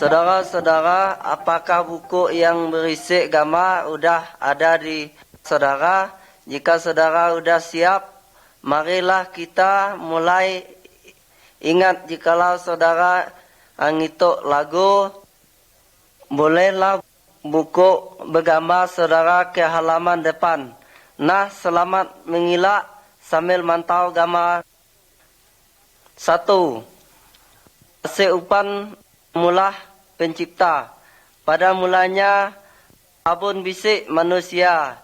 Saudara-saudara, apakah buku yang berisi gambar sudah ada di saudara? Jika saudara sudah siap, marilah kita mulai. Ingat, jikalau saudara ngituk lagu, bolehlah buku bergambar saudara ke halaman depan. Nah, selamat mengilak sambil mantau gambar. 1. Seupan mula pencipta. Pada mulanya abun bisik manusia,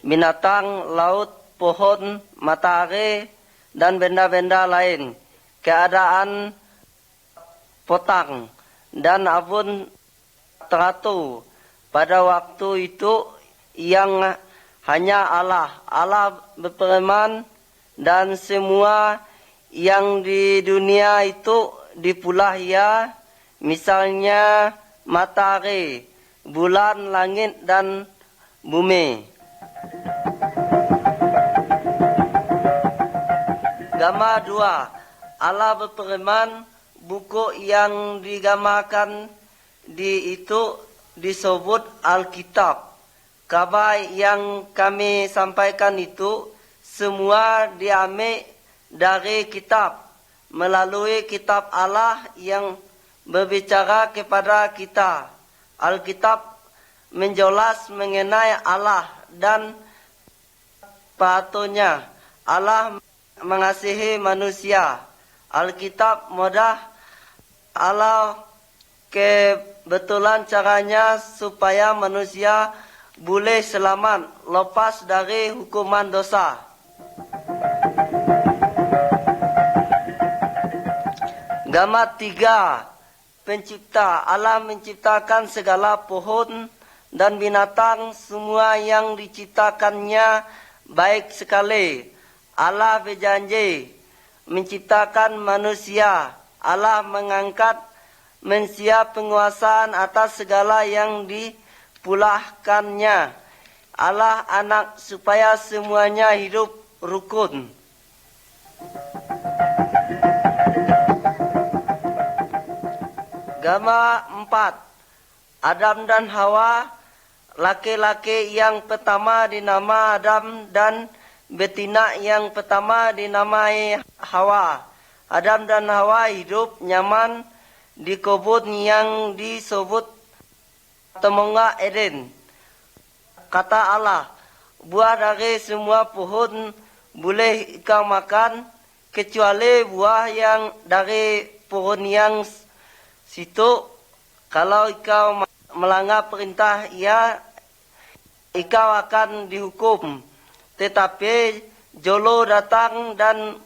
binatang, laut, pohon, matahari, dan benda-benda lain. Keadaan potang dan abun teratur. Pada waktu itu yang hanya Allah. Allah berfirman, dan semua yang di dunia itu dipulah ia, misalnya matahari, bulan, langit, dan bumi. Gambar 2. Allah berfirman, buku yang digambarkan di itu disebut Alkitab. Kabar yang kami sampaikan itu semua diambil dari kitab, melalui kitab Allah yang berbicara kepada kita. Alkitab menjelas mengenai Allah dan patutnya Allah mengasihi manusia. Alkitab mudah Allah kebetulan caranya supaya manusia boleh selamat lepas dari hukuman dosa. Gambar 3. Pencipta. Allah menciptakan segala pohon dan binatang, semua yang diciptakannya baik sekali. Allah berjanji menciptakan manusia. Allah mengangkat manusia penguasaan atas segala yang dipulahkannya. Allah anak supaya semuanya hidup rukun. Gambar 4. Adam dan Hawa. Laki-laki yang pertama dinama Adam dan betina yang pertama dinamai Hawa. Adam dan Hawa hidup nyaman di kebun yang disebut Temangga Eden. Kata Allah, buah dari semua pohon boleh kau makan, kecuali buah yang dari pohon yang situ. Kalau kau melanggar perintah ia, kau akan dihukum. Tetapi Jolo datang dan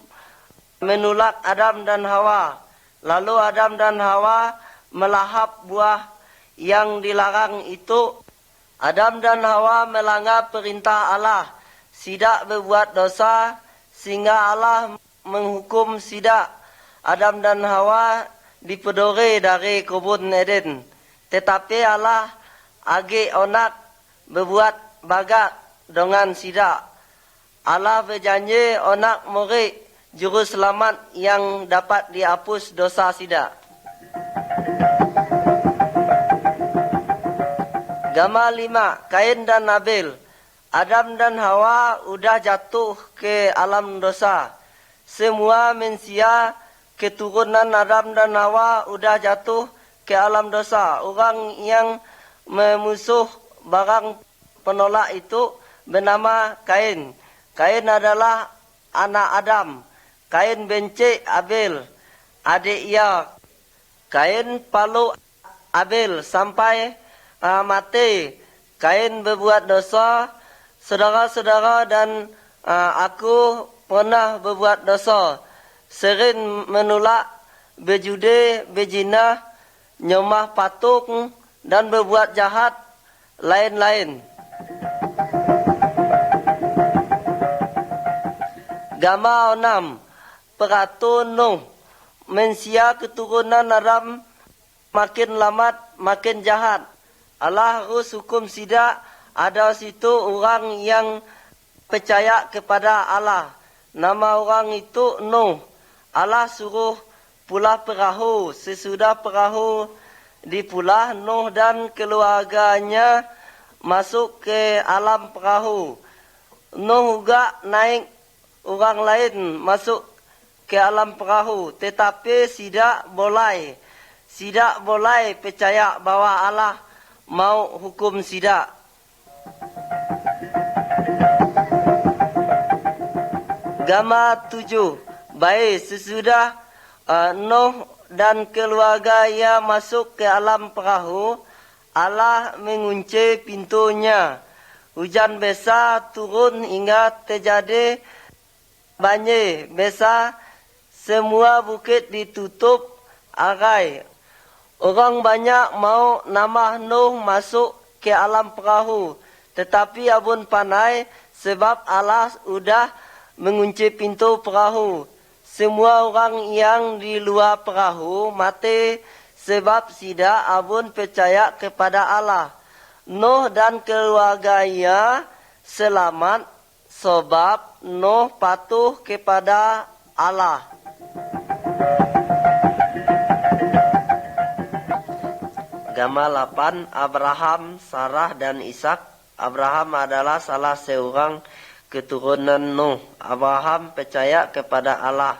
menolak Adam dan Hawa. Lalu Adam dan Hawa melahap buah yang dilarang itu. Adam dan Hawa melanggar perintah Allah, tidak berbuat dosa, sehingga Allah menghukum tidak. Adam dan Hawa dipedori dari kebun Eden. Tetapi Allah agi onak berbuat bagat dengan tidak. Allah berjanji onak murid juru selamat yang dapat dihapus dosa sida. Gambar 5. Kain dan Habil. Adam dan Hawa sudah jatuh ke alam dosa. Semua manusia keturunan Adam dan Hawa sudah jatuh ke alam dosa. Orang yang memusuh barang penolak itu bernama Kain. Kain adalah anak Adam. Kain benci Abel, adik ia. Kain palu Abel sampai mati. Kain berbuat dosa. Saudara-saudara dan aku pernah berbuat dosa. Sering menolak, berjudi, berzina, nyembah patung, dan berbuat jahat lain-lain. Gambar 6. Peraturan Nuh. Manusia keturunan Adam makin lambat, makin jahat. Allah harus hukum sidak. Ada situ orang yang percaya kepada Allah. Nama orang itu Nuh. Allah suruh pulah perahu. Sesudah perahu dipulah, Nuh dan keluarganya masuk ke alam perahu. Nuh juga naik orang lain masuk ke alam perahu, tetapi tidak boleh percaya bahwa Allah mau hukum tidak. Gambar 7. Baik, sesudah Nuh dan keluarganya masuk ke alam perahu, Allah mengunci pintunya. Hujan besar turun hingga terjadi banjir besar. Semua bukit ditutup arai. Orang banyak mau nama Nuh masuk ke alam perahu, tetapi abun pandai sebab Allah sudah mengunci pintu perahu. Semua orang yang di luar perahu mati sebab tidak abun percaya kepada Allah. Nuh dan keluarganya selamat sebab Nuh patuh kepada Allah. Gambar 8. Abraham, Sarah dan Ishak. Abraham adalah salah seorang keturunan Nuh. Abraham percaya kepada Allah.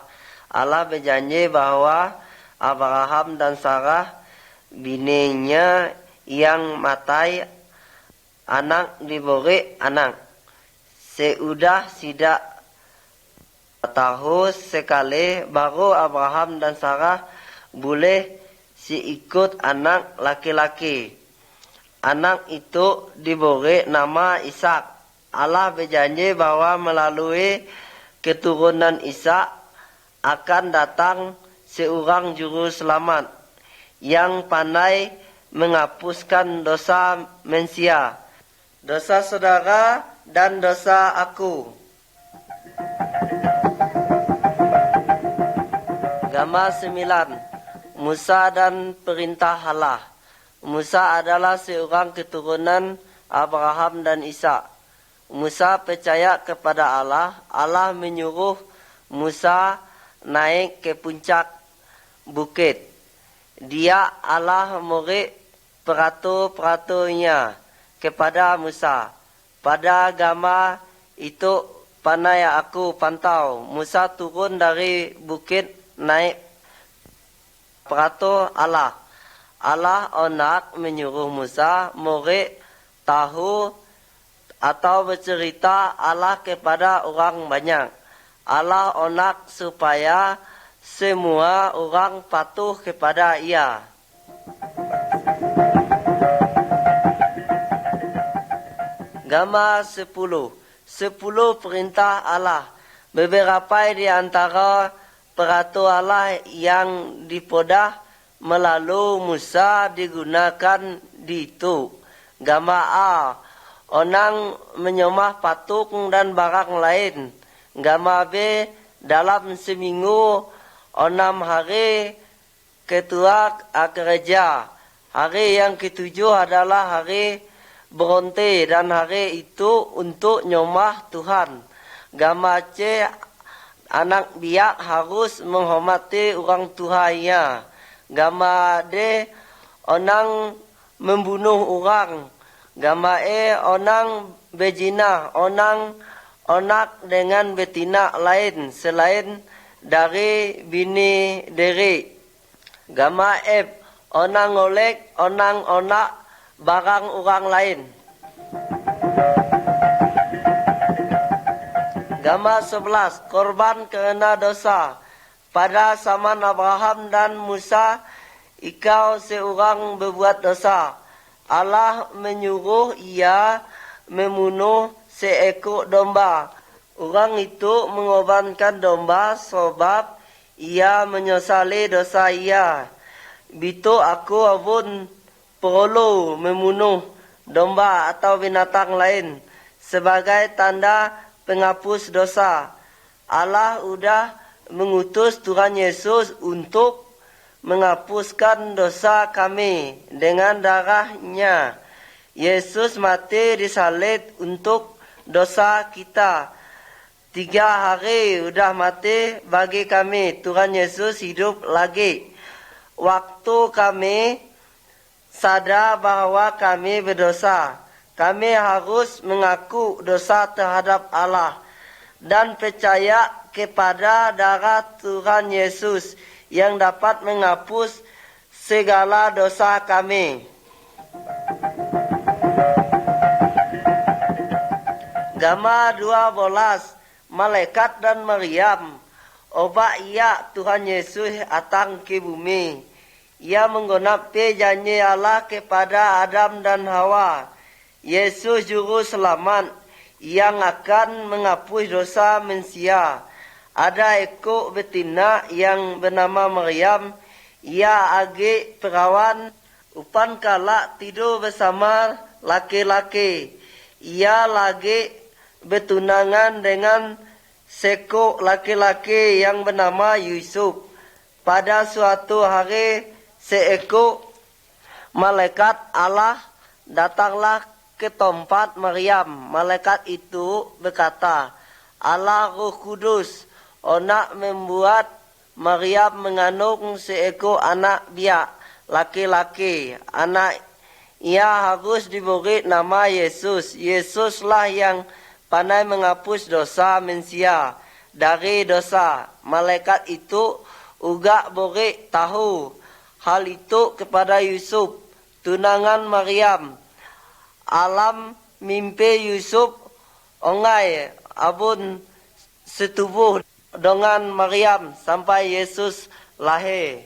Allah berjanji bahwa Abraham dan Sarah bininya yang mati anak diberi anak. Seudah tidak tahu sekali baru Abraham dan Sarah boleh ikut anak laki-laki. Anak itu diberi nama Ishak. Allah berjanji bahwa melalui keturunan Ishak akan datang seorang juru selamat yang pandai menghapuskan dosa manusia, dosa saudara dan dosa aku. Gambar 9. Musa dan perintah Allah. Musa adalah seorang keturunan Abraham dan Ishak. Musa percaya kepada Allah. Allah menyuruh Musa naik ke puncak bukit. Dia Allah memberi peraturan-peraturannya kepada Musa. Pada gambar itu pandai aku pantau. Musa turun dari bukit naik peraturan Allah. Allah hendak menyuruh Musa memberi tahu atau bercerita Allah kepada orang banyak. Allah hendak supaya semua orang patuh kepada Ia. Gambar 10. 10 perintah Allah. Beberapa di antara peraturan Allah yang dipodah melalui Musa digunakan di itu. Gambar A. Orang menyembah patung dan barang lain. Gambar B. Dalam seminggu 6 hari ketua kerja. Hari yang ketujuh adalah hari berhenti dan hari itu untuk nyembah Tuhan. Gambar C. Anak biak harus menghormati orang tuanya. Gambar D. Orang membunuh orang. Gambar E. Orang berzina. Orang anak dengan betina lain selain dari bini diri. Gambar F. Orang ngolek, orang onak barang orang lain. Gambar 11. Korban kerana dosa. Pada zaman Abraham dan Musa, ikau seorang berbuat dosa. Allah menyuruh ia membunuh seekor domba. Orang itu mengorbankan domba sebab ia menyesali dosa ia. Bitu aku pun perlu membunuh domba atau binatang lain sebagai tanda penghapus dosa. Allah sudah mengutus Tuhan Yesus untuk menghapuskan dosa kami dengan darahnya. Yesus mati disalib untuk dosa kita. 3 hari udah mati bagi kami. Tuhan Yesus hidup lagi. Waktu kami sadar bahwa kami berdosa, kami harus mengaku dosa terhadap Allah dan percaya kepada darah Tuhan Yesus yang dapat menghapus segala dosa kami. Gambar 12, Malaikat dan Maryam. Oba ia Tuhan Yesus datang ke bumi. Ia menggenapi janji Allah kepada Adam dan Hawa. Yesus juru selamat yang akan menghapus dosa manusia. Ada ekor betina yang bernama Maryam. Ia agi perawan upan kala tidur bersama laki-laki. Ia lagi bertunangan dengan sekok laki-laki yang bernama Yusuf. Pada suatu hari seekor malaikat Allah datanglah ke tempat Maryam. Malaikat itu berkata, Allah Roh Kudus hendak membuat Maryam mengandung seekor anak biak laki-laki. Anak ia harus diberi nama Yesus. Yesuslah yang pandai menghapus dosa manusia dari dosa. Malaikat itu juga beri tahu hal itu kepada Yusuf, tunangan Maryam. Alam mimpi Yusuf ongai abun setubuh dengan Maryam sampai Yesus lahir.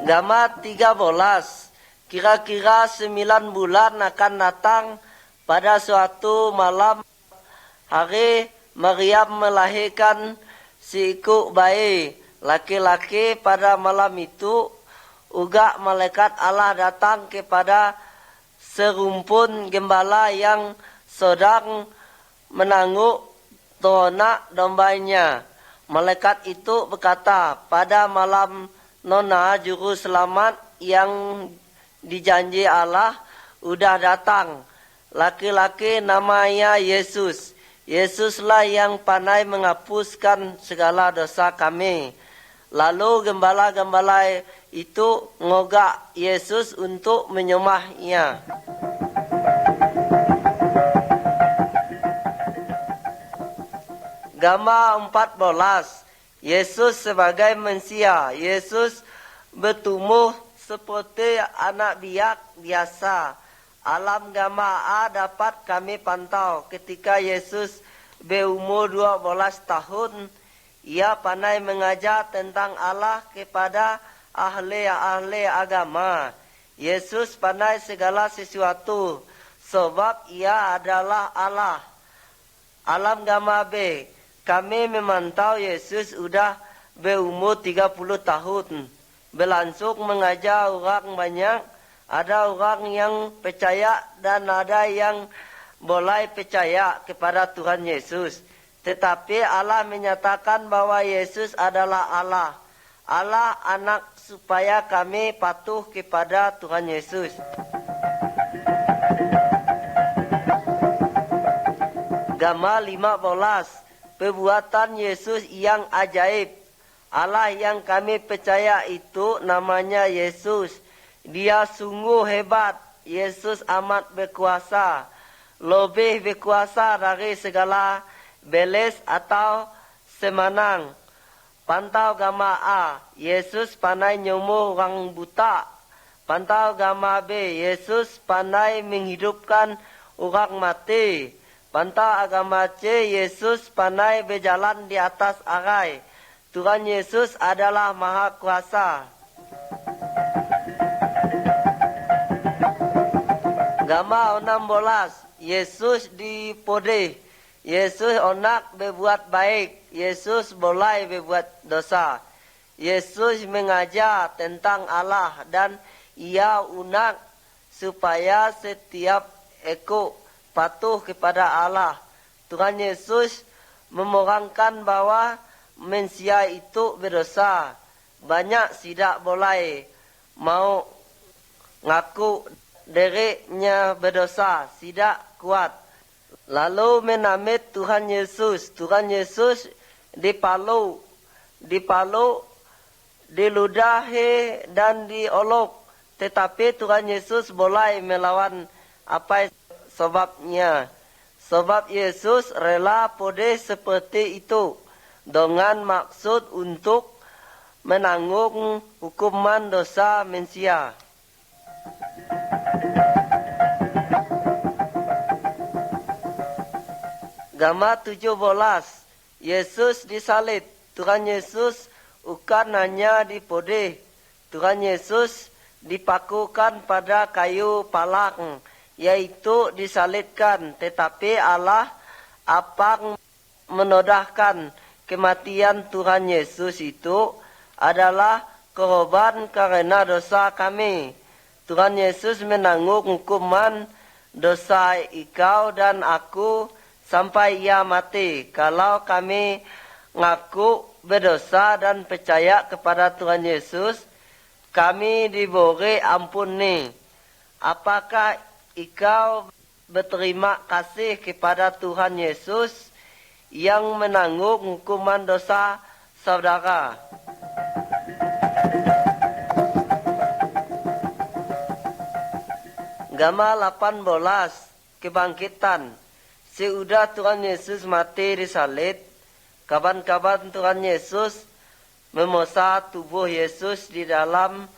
Gambar 13. Kira-kira 9 bulan akan datang pada suatu malam hari Maryam melahirkan seekor bayi laki-laki. Pada malam itu juga malaikat Allah datang kepada serumpun gembala yang sedang menanguk ternak dombanya. Malaikat itu berkata, pada malam Nona juru selamat yang dijanji Allah udah datang. Laki-laki namanya Yesus. Yesuslah yang pandai menghapuskan segala dosa kami. Lalu gembala-gembala itu ngogak Yesus untuk menyembahnya. Gambar 14. Yesus sebagai manusia. Yesus bertumbuh seperti anak biak biasa. Alam gambar A dapat kami pantau ketika Yesus berumur 12 tahun. Ia pandai mengajar tentang Allah kepada ahli-ahli agama. Yesus pandai segala sesuatu sebab ia adalah Allah. Alam gambar B, kami memantau Yesus sudah berumur 30 tahun. Berlangsung mengajar orang banyak. Ada orang yang percaya dan ada yang boleh percaya kepada Tuhan Yesus. Tetapi Allah menyatakan bahwa Yesus adalah Allah. Allah anak supaya kami patuh kepada Tuhan Yesus. Gambar 15. Perbuatan Yesus yang ajaib. Allah yang kami percaya itu namanya Yesus. Dia sungguh hebat. Yesus amat berkuasa. Lebih berkuasa dari segala belis atau semanang. Pantau gambar A. Yesus pandai nyembuh orang buta. Pantau gambar B. Yesus pandai menghidupkan orang mati. Pantau agama C. Yesus pandai berjalan di atas air. Tuhan Yesus adalah Maha Kuasa. Gambar 16. Yesus dipodeh. Yesus hendak berbuat baik. Yesus boleh berbuat dosa. Yesus mengajar tentang Allah dan ia hendak supaya setiap ekor patuh kepada Allah. Tuhan Yesus memorangkan bahwa manusia itu berdosa. Banyak tidak boleh mau ngaku dirinya berdosa, tidak kuat. Lalu menamit Tuhan Yesus. Tuhan Yesus dipalu, diludahi dan diolok. Tetapi Tuhan Yesus boleh melawan apa sebabnya. Sebab Yesus rela pode seperti itu dengan maksud untuk menanggung hukuman dosa manusia. Gambar 17. Yesus disalib. Tuhan Yesus bukan hanya dipode. Tuhan Yesus dipakukan pada kayu palang, yaitu disalibkan. Tetapi Allah apa menodahkan kematian Tuhan Yesus itu adalah korban karena dosa kami. Tuhan Yesus menanggung hukuman dosa ikau dan aku sampai ia mati. Kalau kami ngaku berdosa dan percaya kepada Tuhan Yesus, kami diberi ampuni. Apakah ikau berterima kasih kepada Tuhan Yesus yang menanggung hukuman dosa saudara? Gambar 18. Kebangkitan. Sudah Tuhan Yesus mati disalib, kawan-kawan Tuhan Yesus memosa tubuh Yesus di dalam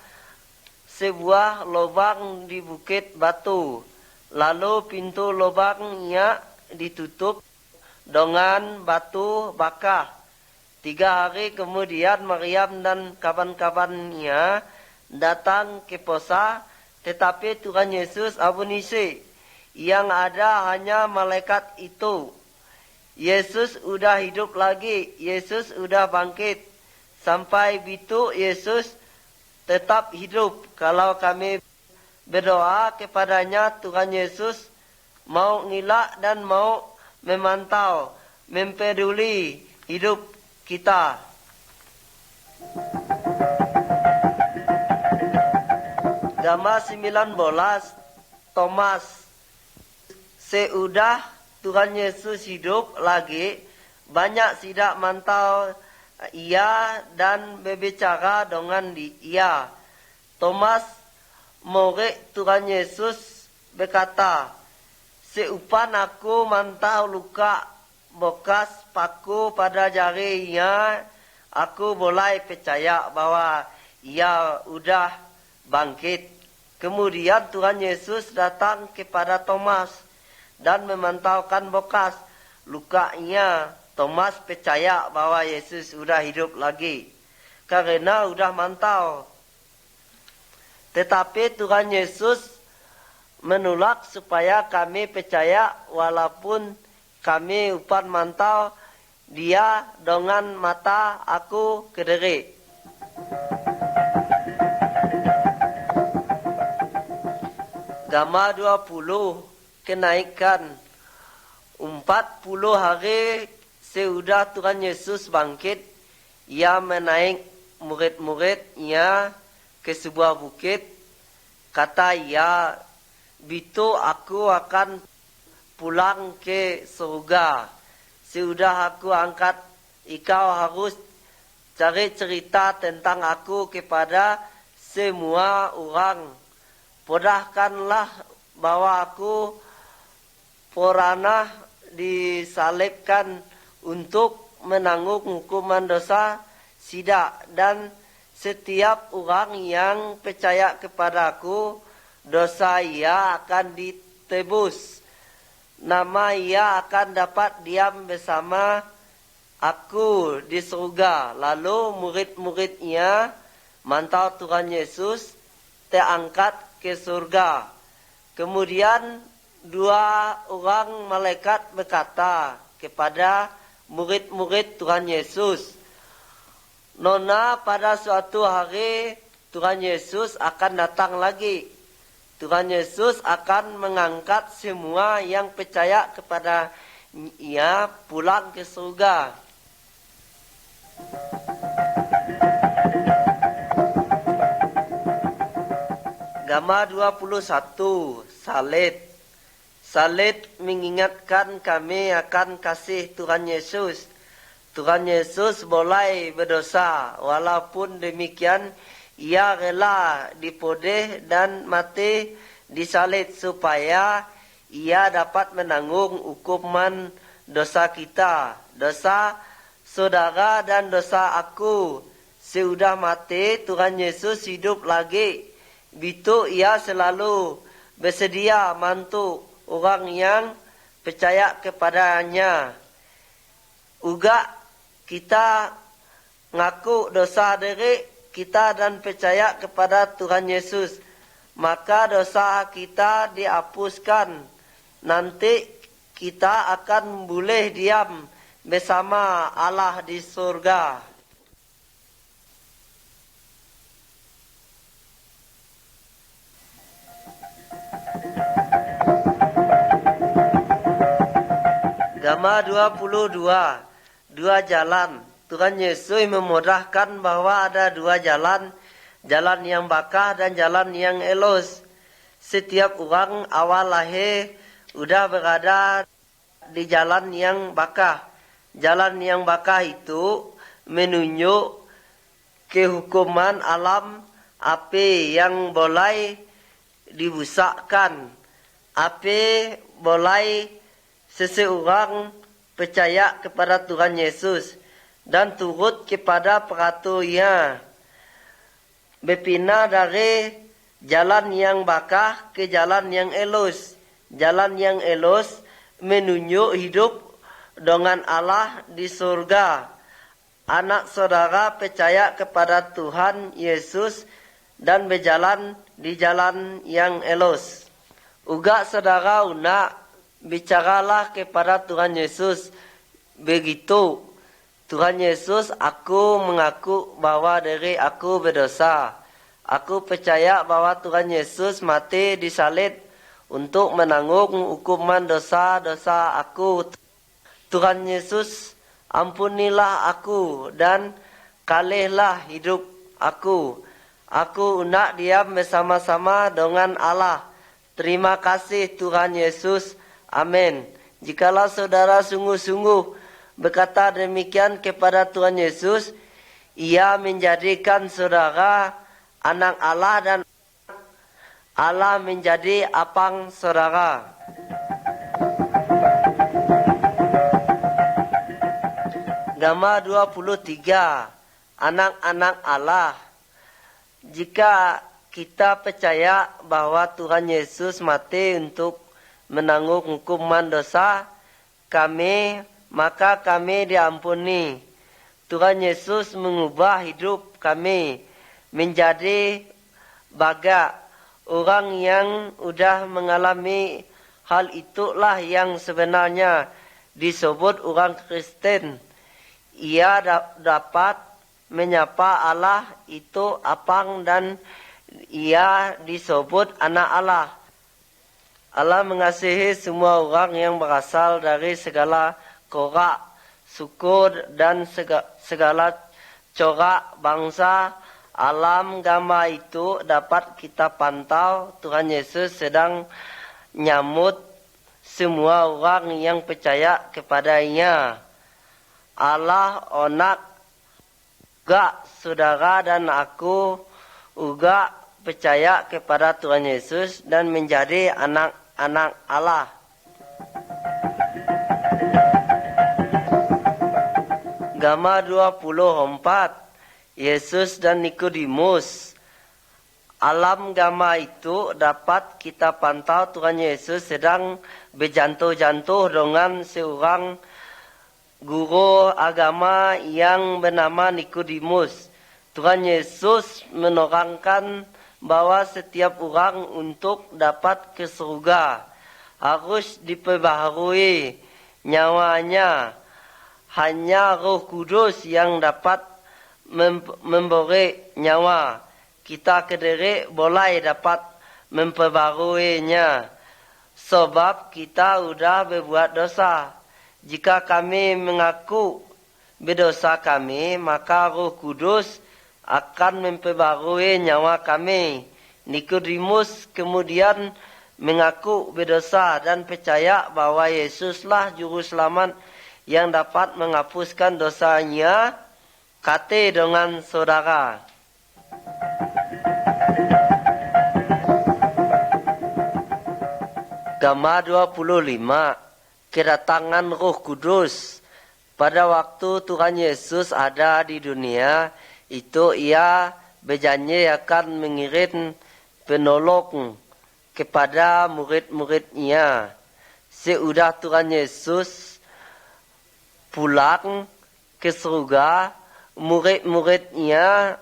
sebuah lubang di bukit batu. Lalu pintu lubangnya ditutup dengan batu bakar. 3 hari kemudian Maryam dan kawan-kawannya datang ke posa, tetapi Tuhan Yesus abunisi. Yang ada hanya malaikat itu. Yesus sudah hidup lagi. Yesus sudah bangkit. Sampai itu Yesus tetap hidup. Kalau kami berdoa kepadanya, Tuhan Yesus mau ngelak dan mau memantau, mempeduli hidup kita. Gambar 19. Thomas. Seudah Tuhan Yesus hidup lagi, banyak tidak mantau ia dan berbicara dengan ia. Thomas, murid Tuhan Yesus, berkata, seupan aku mantau luka bekas paku pada jarinya, aku boleh percaya bahwa ia sudah bangkit. Kemudian Tuhan Yesus datang kepada Thomas dan memantaukan bekas lukanya. Thomas percaya bahwa Yesus sudah hidup lagi karena sudah mantau. Tetapi Tuhan Yesus menolak supaya kami percaya walaupun kami upan mantau dia dengan mata aku kediri. Gambar 20. Kenaikan. 40 hari sesudah Tuhan Yesus bangkit, ia menaik murid-muridnya ke sebuah bukit. Kata ia, "Bitu aku akan pulang ke surga. Sesudah aku angkat, ikau harus cari cerita tentang aku kepada semua orang. Podahkanlah bahwa aku pernah disalibkan untuk menanggung hukuman dosa sidak, dan setiap orang yang percaya kepadaku, dosa ia akan ditebus. Nama ia akan dapat diam bersama aku di surga." Lalu murid-muridnya mantau Tuhan Yesus terangkat ke surga. Kemudian 2 orang malaikat berkata kepada murid-murid Tuhan Yesus, "Nona, pada suatu hari Tuhan Yesus akan datang lagi. Tuhan Yesus akan mengangkat semua yang percaya kepada ia pulang ke surga." Gambar 21, salib. Salib mengingatkan kami akan kasih Tuhan Yesus. Tuhan Yesus boleh berdosa, walaupun demikian ia rela dipodeh dan mati disalib supaya ia dapat menanggung hukuman dosa kita, dosa saudara dan dosa aku. Sudah mati, Tuhan Yesus hidup lagi. Begitu ia selalu bersedia bantu orang yang percaya kepadanya. Uga kita ngaku dosa diri kita dan percaya kepada Tuhan Yesus, maka dosa kita dihapuskan. Nanti kita akan boleh diam bersama Allah di surga. Gambar 22, dua jalan. Tuhan Yesus memudahkan bahwa ada dua jalan, jalan yang bakah dan jalan yang elus. Setiap orang awal lahir sudah berada di jalan yang bakah. Jalan yang bakah itu menunjuk kehukuman alam, api yang boleh dibusakkan, api boleh seseorang percaya kepada Tuhan Yesus dan turut kepada peraturannya, berpindah dari jalan yang bakah ke jalan yang elus. Jalan yang elus menunjuk hidup dengan Allah di surga. Anak saudara percaya kepada Tuhan Yesus dan berjalan di jalan yang elus. Uga saudara nak bicaralah kepada Tuhan Yesus. Begitu, Tuhan Yesus, aku mengaku bahwa diri aku berdosa. Aku percaya bahwa Tuhan Yesus mati disalib untuk menanggung hukuman dosa-dosa aku. Tuhan Yesus, ampunilah aku dan kalihlah hidup aku. Aku nak diam bersama-sama dengan Allah. Terima kasih Tuhan Yesus. Amin. Jikalau saudara sungguh-sungguh berkata demikian kepada Tuhan Yesus, ia menjadikan saudara anak Allah dan Allah menjadi apang saudara. Gambar 23, anak-anak Allah. Jika kita percaya bahwa Tuhan Yesus mati untuk menanggung hukuman dosa maka kami diampuni. Tuhan Yesus mengubah hidup kami menjadi baga orang yang sudah mengalami hal itulah yang sebenarnya disebut orang Kristen. Ia dapat menyapa Allah itu apang dan ia disebut anak Allah. Allah mengasihi semua orang yang berasal dari segala korak, suku dan segala corak bangsa. Alam gambar itu dapat kita pantau. Tuhan Yesus sedang nyambut semua orang yang percaya kepadanya. Allah onak juga saudara dan aku juga percaya kepada Tuhan Yesus dan menjadi anak-anak Allah. Gambar 24, Yesus dan Nikodemus. Alam gambar itu dapat kita pantau. Tuhan Yesus sedang berjantuh-jantuh dengan seorang guru agama yang bernama Nikodemus. Tuhan Yesus menerangkan bahwa setiap orang untuk dapat ke surga harus diperbaharui nyawanya. Hanya Roh Kudus yang dapat memberi nyawa. Kita sendiri boleh dapat memperbaruinya. Sebab kita sudah berbuat dosa. Jika kami mengaku berdosa kami, maka Roh Kudus akan memperbarui nyawa kami. Nikodemus kemudian mengaku berdosa dan percaya bahwa Yesuslah juru selamat yang dapat menghapuskan dosanya. Kata dengan saudara. Gambar 25. Kedatangan Roh Kudus. Pada waktu Tuhan Yesus ada di dunia, itu ia berjanji akan mengirim penolong kepada murid-muridnya. Sesudah Tuhan Yesus pulang ke surga, murid-muridnya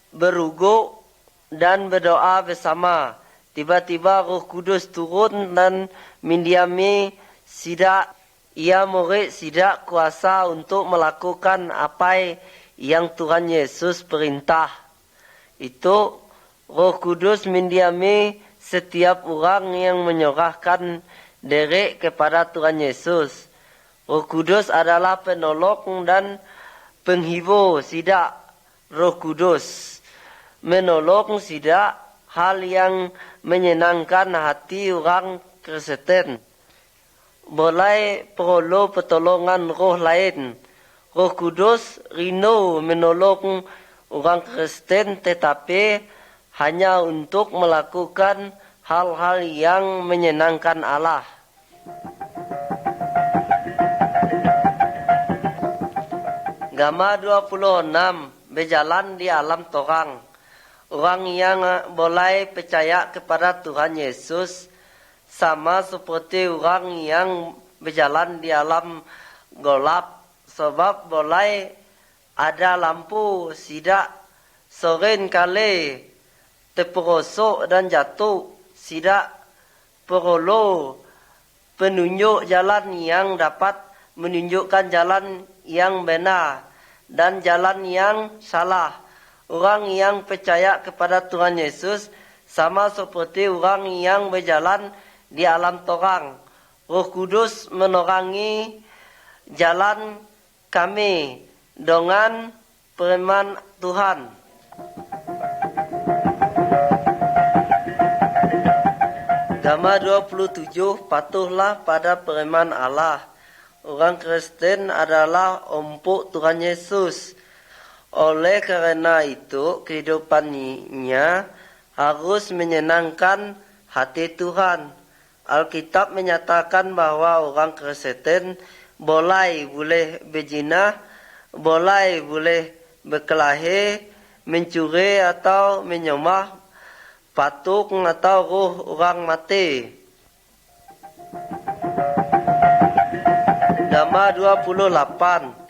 berugu dan berdoa bersama. Tiba-tiba Roh Kudus turun dan mendiami ia murid tidak kuasa untuk melakukan apa yang Tuhan Yesus perintah. Itu Roh Kudus mendiami setiap orang yang menyerahkan diri kepada Tuhan Yesus. Roh Kudus adalah penolong dan penghibur. Tidak, Roh Kudus menolong tidak hal yang menyenangkan hati orang Kristen. Boleh perlu pertolongan roh lain. Roh Kudus rindu menolong orang Kristen tetapi hanya untuk melakukan hal-hal yang menyenangkan Allah. Gambar 26. Berjalan di alam terang. Orang yang boleh percaya kepada Tuhan Yesus sama seperti orang yang berjalan di alam gelap. Sebab boleh ada lampu tidak sering kali terperosok dan jatuh. Tidak perlu penunjuk jalan yang dapat menunjukkan jalan yang benar dan jalan yang salah. Orang yang percaya kepada Tuhan Yesus sama seperti orang yang berjalan di alam terang. Roh Kudus menerangi jalan kami dengan firman Tuhan. Gambar 27. Patuhlah pada firman Allah. Orang Kristen adalah umpuk Tuhan Yesus. Oleh karena itu, kehidupannya harus menyenangkan hati Tuhan. Alkitab menyatakan bahwa orang Kristen boleh berzina, boleh berkelahi, mencuri atau menyembah patung atau roh orang mati. Gambar 28.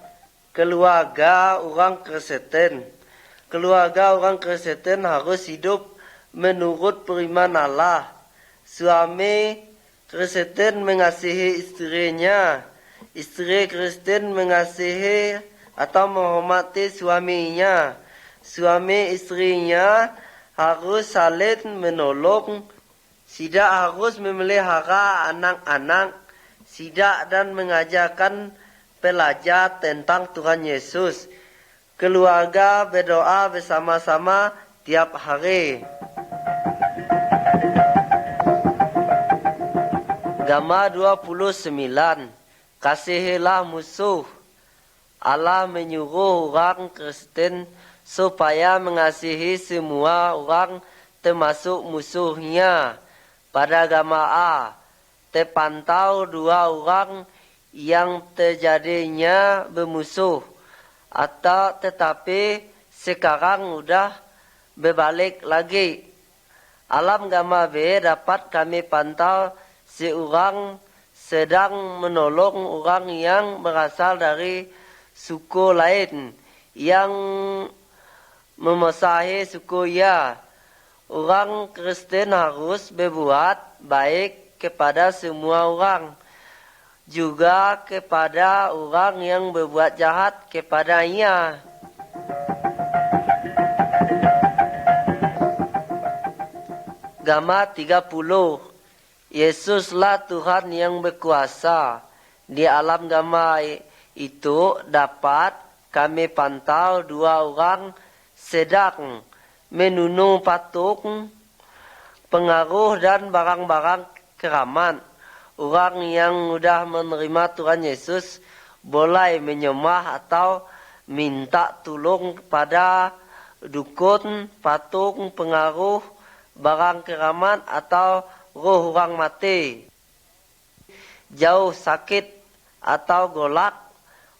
Keluarga orang Kristen. Keluarga orang Kristen harus hidup menurut firman Allah. Suami Kristen mengasihi istrinya. Istri Kristen mengasihi atau menghormati suaminya. Suami istrinya harus saling menolong. Tidak harus memelihara anak-anak. Tidak dan mengajarkan belajar tentang Tuhan Yesus. Keluarga berdoa bersama-sama tiap hari. Gambar 29. Kasihilah musuh. Allah menyuruh orang Kristen supaya mengasihi semua orang termasuk musuhnya. Pada gambar A, terpantau dua orang yang terjadinya bermusuh atau tetapi sekarang sudah berbalik lagi. Alam gambar B dapat kami pantau seorang sedang menolong orang yang berasal dari suku lain yang memusahi sukunya. Orang Kristen harus berbuat baik kepada semua orang, juga kepada orang yang berbuat jahat kepadanya. Gambar 30. Yesuslah Tuhan yang berkuasa. Di alam gambar itu dapat kami pantau dua orang sedang menunu patung, pengaruh dan barang-barang keramat. Orang yang sudah menerima Tuhan Yesus boleh menyembah atau minta tolong pada dukun, patung, pengaruh, barang keramat atau roh orang mati. Jauh sakit atau golak,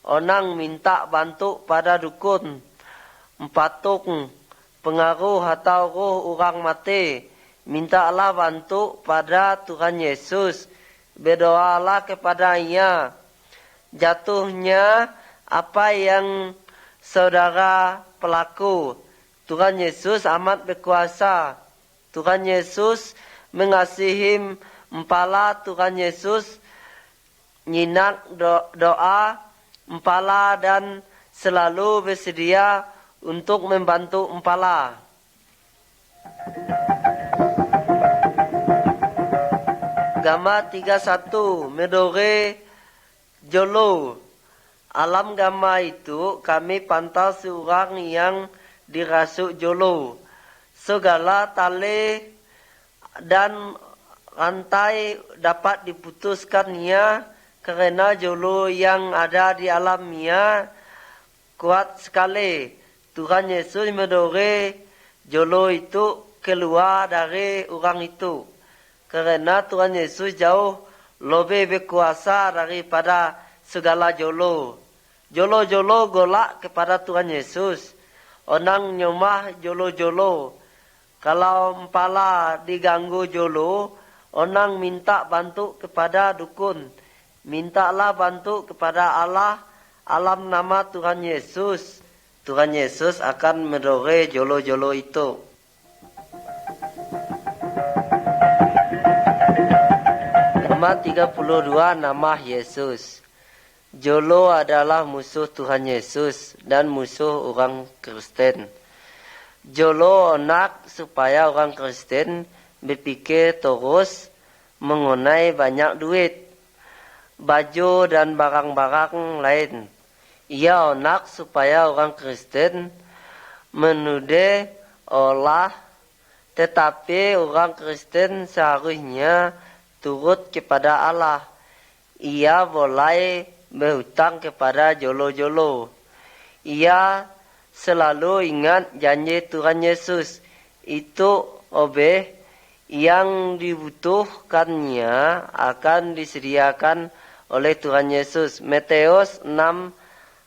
orang minta bantu pada dukun, patung, pengaruh atau roh orang mati. Mintalah bantu pada Tuhan Yesus. Berdoalah kepadanya. Jatuhnya apa yang saudara pelaku. Tuhan Yesus amat berkuasa. Tuhan Yesus mengasihi empala. Tuhan Yesus nyinak doa empala dan selalu bersedia untuk membantu empala. Gambar 31 Medore Jolo. Alam gambar itu kami pantau seorang yang dirasuk jolo. Segala tali dan rantai dapat diputuskannya karena jolo yang ada di alamnya kuat sekali. Tuhan Yesus mendorong jolo itu keluar dari orang itu. Karena Tuhan Yesus jauh lebih berkuasa daripada segala jolo. Jolo-jolo golak kepada Tuhan Yesus. Orang nyembah jolo-jolo. Kalau empala diganggu jolo, orang minta bantu kepada dukun. Mintalah bantu kepada Allah, alam nama Tuhan Yesus. Tuhan Yesus akan mendorong jolo-jolo itu. Nomor 32 nama Yesus. Jolo adalah musuh Tuhan Yesus dan musuh orang Kristen. Jolo nak supaya orang Kristen berpikir terus mengenai banyak duit, baju dan barang-barang lain. Ia nak supaya orang Kristen menuduh Allah, tetapi orang Kristen seharusnya turut kepada Allah. Ia boleh berhutang kepada jolo-jolo. Ia selalu ingat janji Tuhan Yesus. Itu obeh yang dibutuhkannya akan disediakan oleh Tuhan Yesus. Matius 6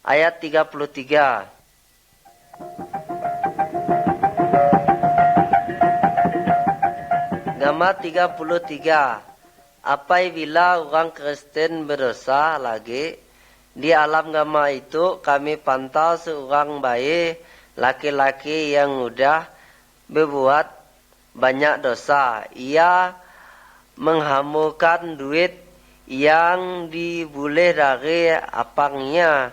ayat 33. Gambar 33. Apabila orang Kristen berdosa lagi, di alam gambar itu kami pantau seorang bayi laki-laki yang sudah berbuat banyak dosa. Ia menghamburkan duit yang dibulih dari apangnya.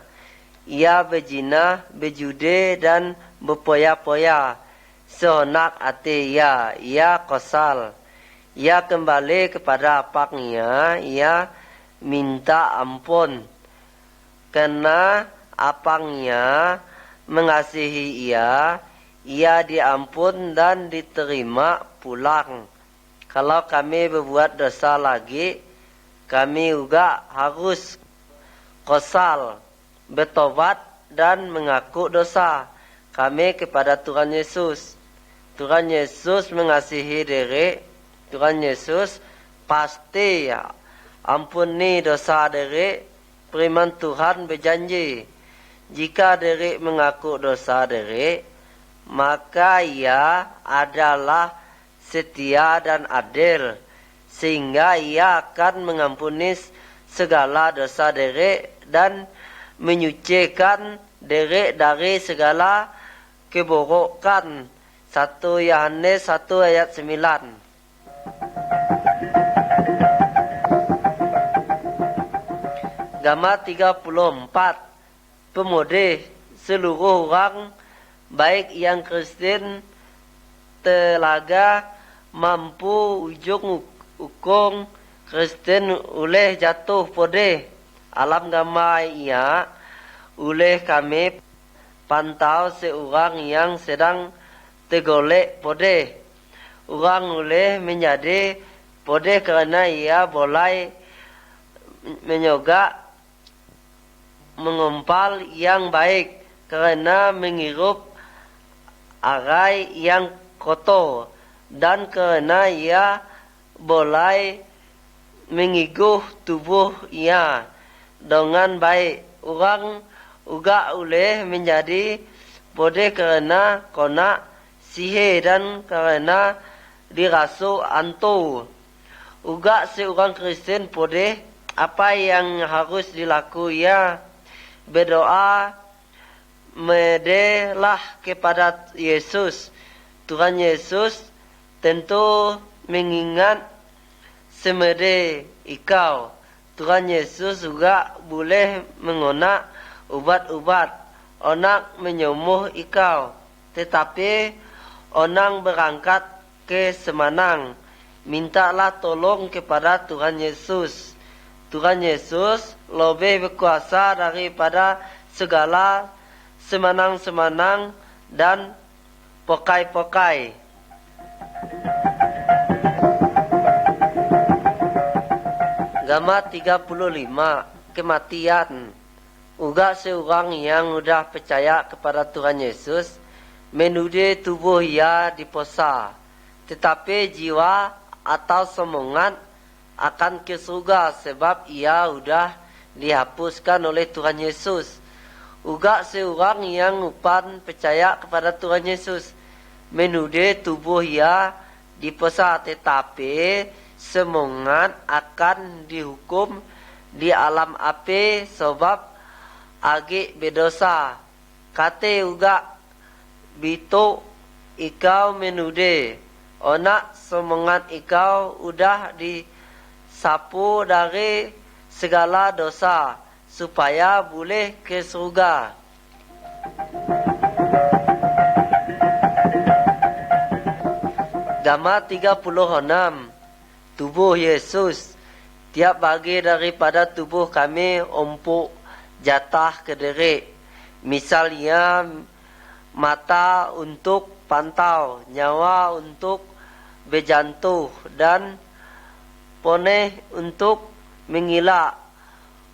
Ia berzina, berjudi dan berpoya-poya. Sehonak hati ia kosal. Ia kembali kepada apangnya, ia minta ampun. Karena apangnya mengasihi ia diampun dan diterima pulang. Kalau kami berbuat dosa lagi, kami juga harus kosal, bertobat dan mengaku dosa kami kepada Tuhan Yesus. Tuhan Yesus mengasihi diri. Tuhan Yesus pasti ampuni dosa diri. Firman Tuhan berjanji, jika diri mengaku dosa diri, maka ia adalah setia dan adil, sehingga ia akan mengampuni segala dosa diri dan menyucikan diri dari segala keburukan. 1 Yohanes 1 ayat 9. Gambar 34. Pemudih seluruh orang, baik yang Kristen, telaga, mampu ujung ukung Kristen oleh jatuh podeh. Alam gambar oleh kami pantau seorang yang sedang tegolek podeh. Orang boleh menjadi podeh kerana ia boleh menyogak mengumpal yang baik kerana menghirup arai yang kotor dan kerana ia boleh mengiguh tubuh ia dengan baik. Orang juga boleh menjadi podeh kerana kena sihir dan kerana dirasuk hantu. Juga seorang Kristen podeh apa yang harus dilakukan ia berdoa medelah kepada Yesus. Tuhan Yesus tentu mengingat semede ikau. Tuhan Yesus juga boleh mengonak ubat-ubat onak menyembuh ikau. Tetapi onang berangkat ke Semanang, mintalah tolong kepada Tuhan Yesus. Tuhan Yesus lebih berkuasa daripada segala semanang-semanang dan pokai-pokai. Gambar 35, kematian. Uga seorang yang sudah percaya kepada Tuhan Yesus menuduh tubuh ia diposa, tetapi jiwa atau semangat akan ke surga sebab ia sudah dihapuskan oleh Tuhan Yesus. Uga seorang yang upan percaya kepada Tuhan Yesus menuduh tubuh ia diposa, tetapi semangat akan dihukum di alam api sebab agi berdosa. Kata uga bitu ikau menuduh onak semangat ikau udah disapu dari segala dosa supaya boleh ke surga. Gambar 36, tubuh Yesus. Tiap bagi daripada tubuh kami empuk jatah ke diri. Misalnya mata untuk pantau, nyawa untuk berjantung dan poneh untuk mengilak.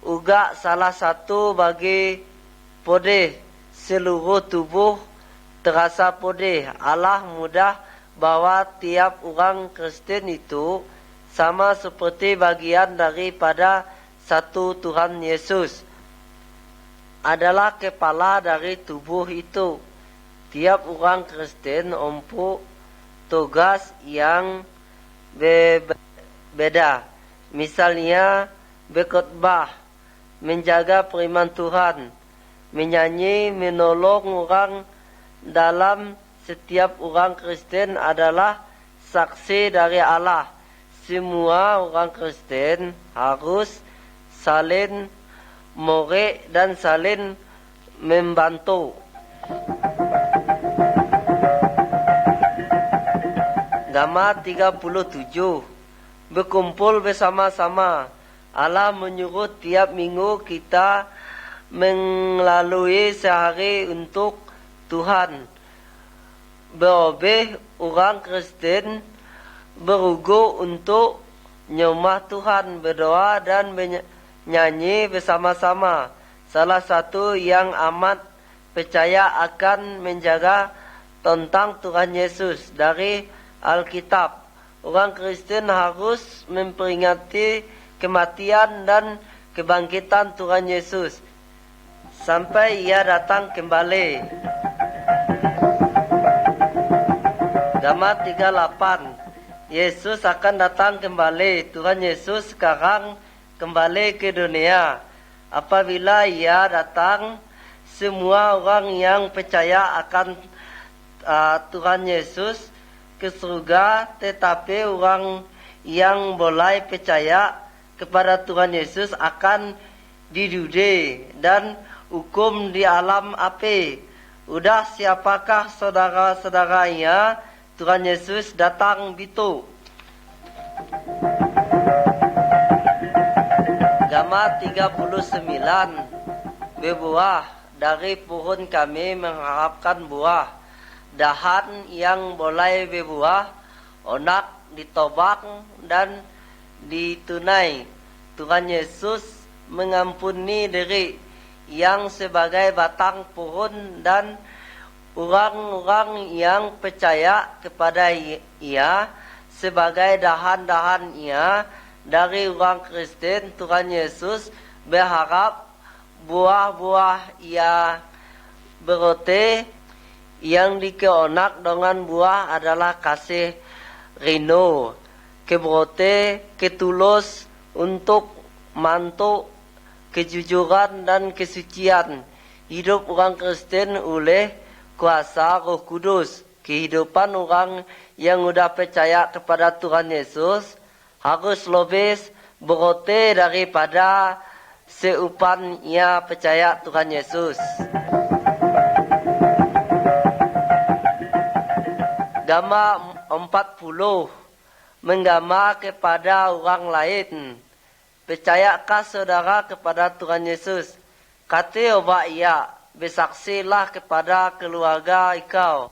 Uga salah satu bagi podeh seluruh tubuh terasa podeh. Allah mudah bahwa tiap orang Kristen itu sama seperti bagian daripada satu Tuhan Yesus. Adalah kepala dari tubuh itu. Tiap orang Kristen empu tugas yang berbeda. Misalnya berkhotbah, menjaga firman Tuhan, menyanyi, menolong orang. Dalam setiap orang Kristen adalah saksi dari Allah. Semua orang Kristen harus saling morek dan saling membantu. Gambar 37, berkumpul bersama-sama. Allah menyuruh tiap minggu kita melalui sehari untuk Tuhan. Berobeh orang Kristen berugu untuk nyembah Tuhan, berdoa dan nyanyi bersama-sama. Salah satu yang amat percaya akan menjaga tentang Tuhan Yesus dari Alkitab. Orang Kristen harus memperingati kematian dan kebangkitan Tuhan Yesus sampai ia datang kembali. Gambar 38, Yesus akan datang kembali. Tuhan Yesus sekarang kembali ke dunia. Apabila ia datang, semua orang yang percaya akan Tuhan Yesus ke surga, tetapi orang yang boleh percaya kepada Tuhan Yesus akan didude dan hukum di alam api. Udah siapakah saudara-saudaranya Tuhan Yesus datang bitu? Gambar 39, berbuah. Dari pohon kami mengharapkan buah. dahan yang boleh berbuah, onak ditobak dan ditunai. Tuhan Yesus mengampuni diri yang sebagai batang pohon dan orang-orang yang percaya kepada Ia sebagai dahan-dahan Ia. Dari orang Kristen, Tuhan Yesus berharap buah-buah Ia beroti yang dikeonak dengan buah adalah kasih rino, keberoti, ketulus untuk mantuk, kejujuran dan kesucian. Hidup orang Kristen oleh kuasa Roh Kudus. Kehidupan orang yang sudah percaya kepada Tuhan Yesus harus lebih beroti daripada seupan ia percaya Tuhan Yesus. Gambar 40 menggambar kepada orang lain. Percayakah saudara kepada Tuhan Yesus? Kata obat ia, bersaksilah kepada keluarga ikau.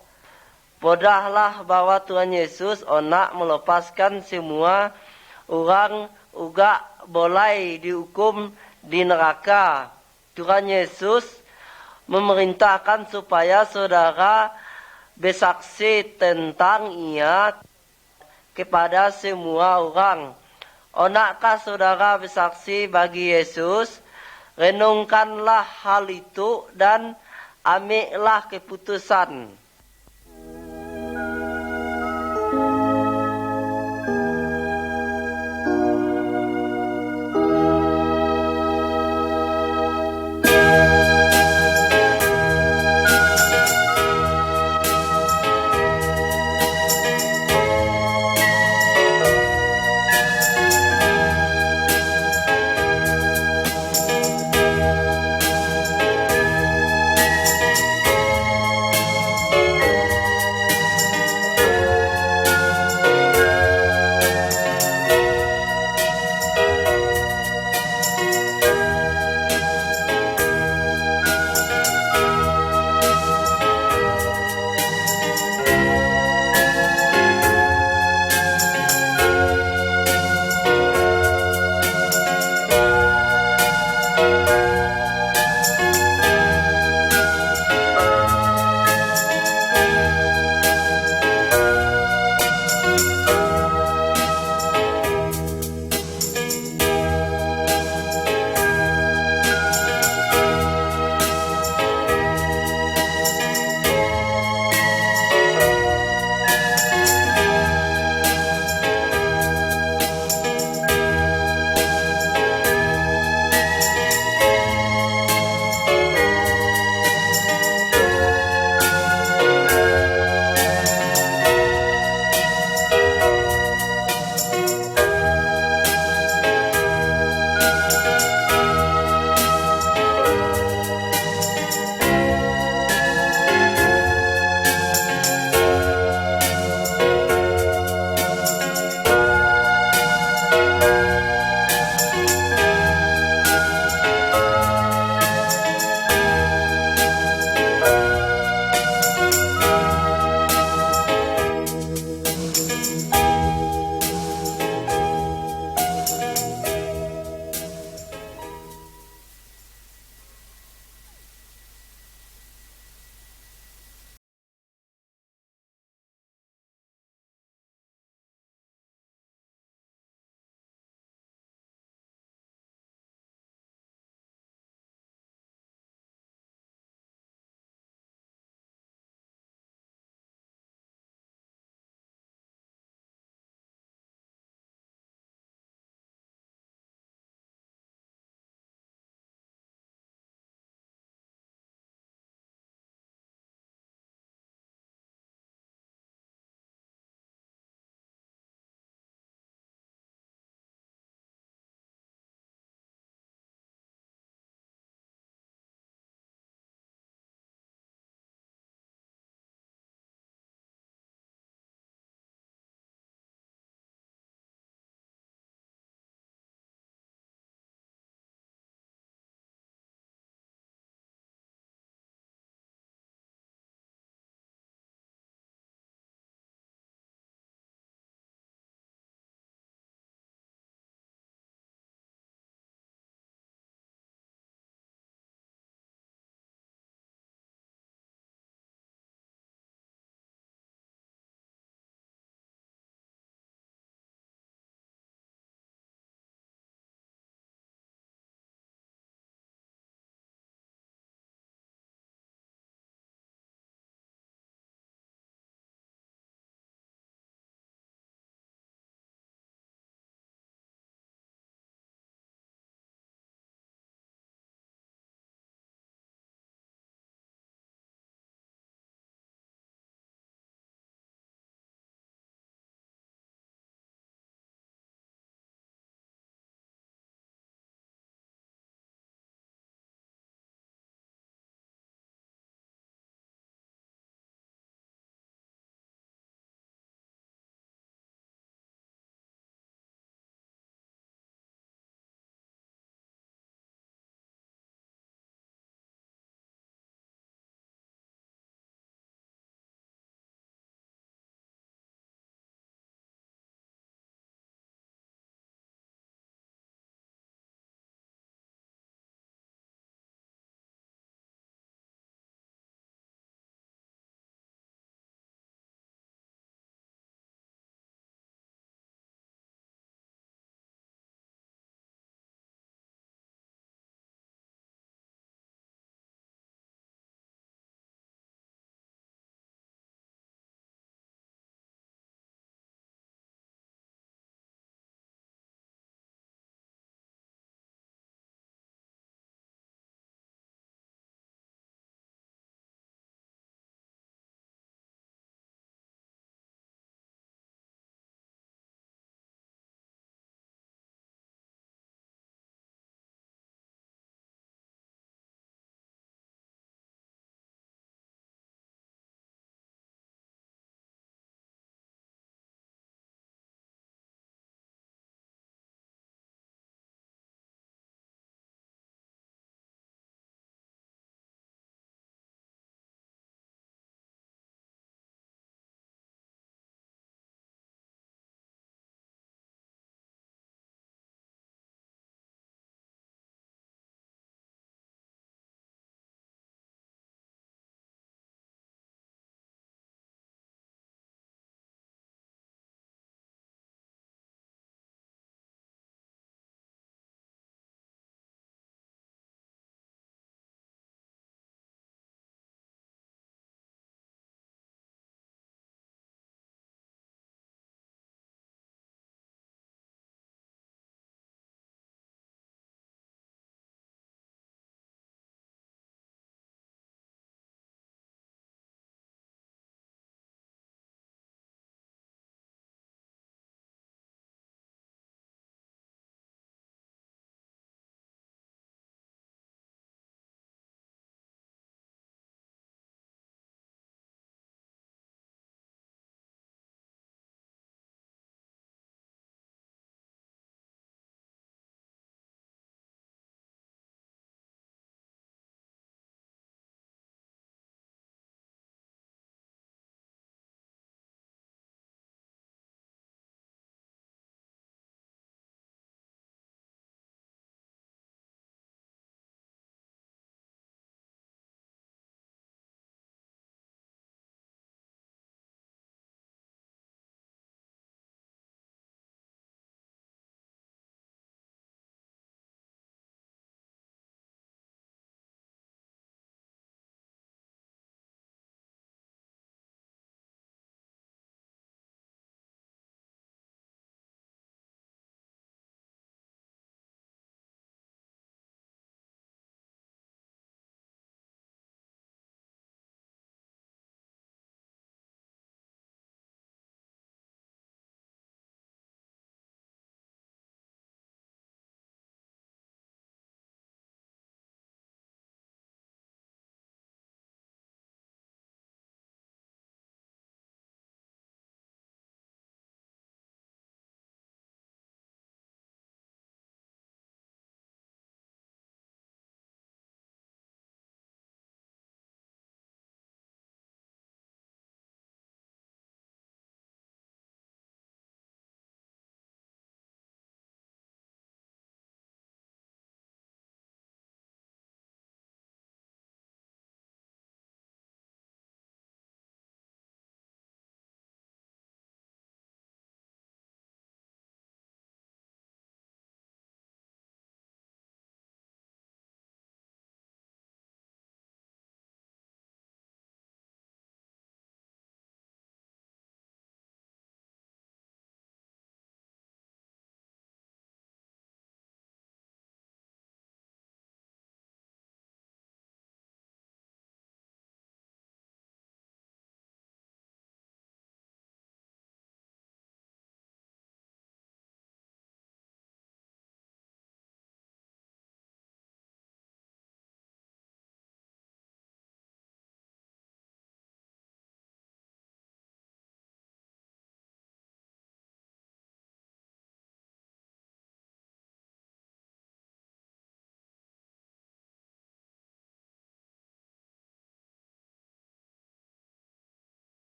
Bodahlah bahwa Tuhan Yesus nak melepaskan semua orang juga boleh dihukum di neraka. Tuhan Yesus memerintahkan supaya saudara bersaksi tentang Ia kepada semua orang. Onakkah saudara bersaksi bagi Yesus? Renungkanlah hal itu dan ambillah keputusan.